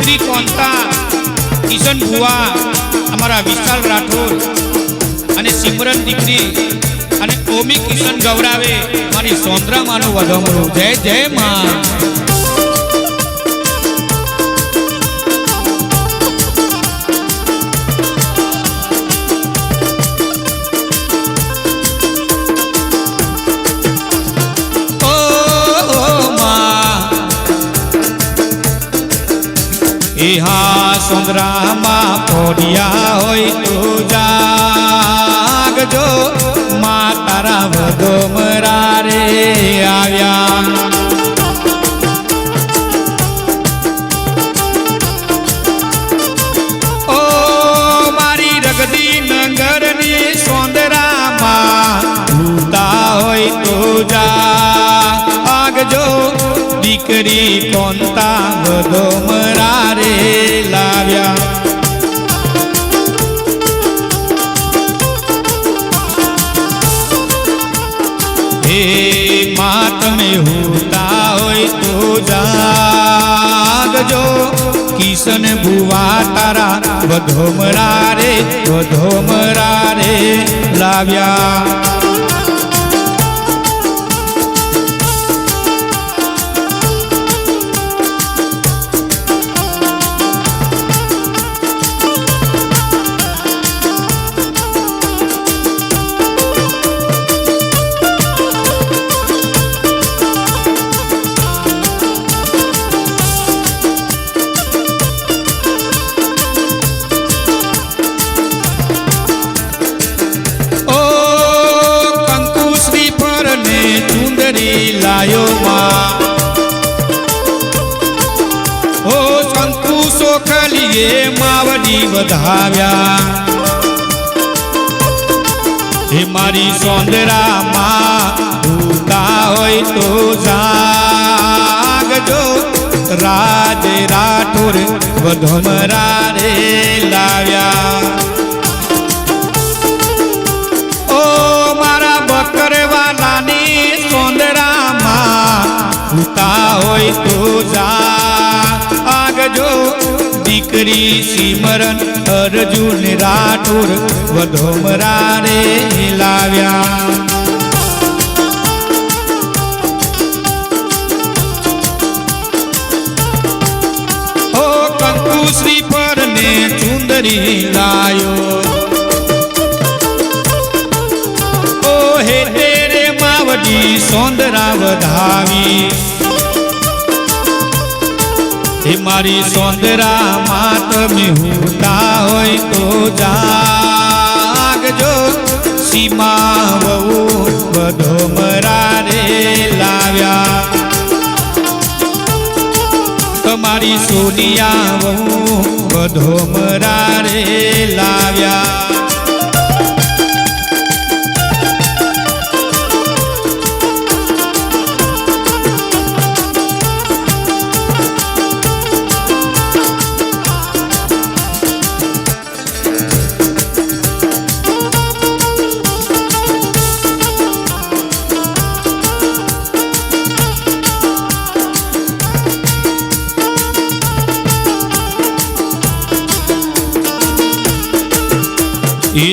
દીકરી કોંતા કિશન ભુવા અમારા વિશાલ રાઠોડ અને સિમરન દીકરી અને ઓમી કિશન ગૌરાવે મારી સોંદરા માનું વધામણું જય જય માં। સોંદરામાં પોડિયા હોય તો જાગજો માં તારા વધોમરા રે આવ્યા। ઓ મારી રગદી નગરની સોંદરામાં ભૂતા હોય તો જાગજો દીકરી કોંતા વધોમરા રે લાવ્યા। હે માં તમે હોતા હોય તો જાગજો કિશન ભુવા તારા વધોમરા રે લાવ્યા। લાયો માં ઓ શંકુ સોખલીએ માવડી વધાવ્યા। હે મારી સોંદરા માં ભૂતા હોય તો જાગજો રાજ રાઠોડ વધોમરા રે લાવ્યા। ઓ મારા બકરવાલાની ભૂતા હોય તો જાગજો દીકરી સિમરન અર્જુન રાઠોડ વધોમરા રે લાવ્યા। ઓ કંકુ શ્રીફળ ને ચુંદરી લાયો ઓ હે તેરે માવડી સોંદરા વધાવી। હે મારી સોંદરા માં તમે હોતા હોય તો જાગજો સીમા વહુ વધોમરા રે લાવ્યા। તમારી સોનિયા વહુ વધોમરા રે લાવ્યા।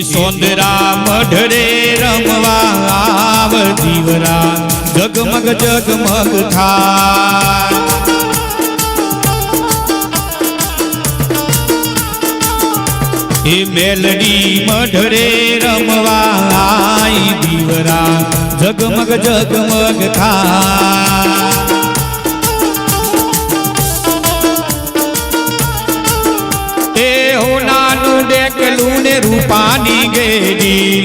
સોંદરા મઢરે રમવા આવ દીવરા જગમગ જગમગ થાય। એ મેલડી મઢરે રમવા આઈ દીવરા જગમગ જગમગ થાય। એ હોનાનું ડેકલું ને રૂપાની ગેડી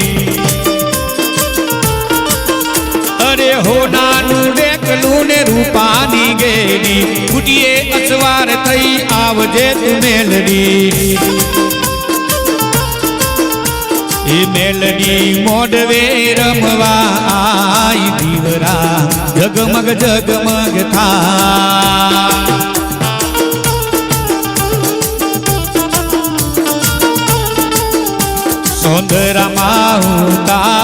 અરે હોનાનું ડેકલું ને રૂપાની ગેડી ફૂટીએ અસવાર થઈ આવજે તું મેલડી। એ મેલડી મોડવે રમવા આઈ દીવરા જગમગ જગમગ થાય। સોંદરામાં હોતા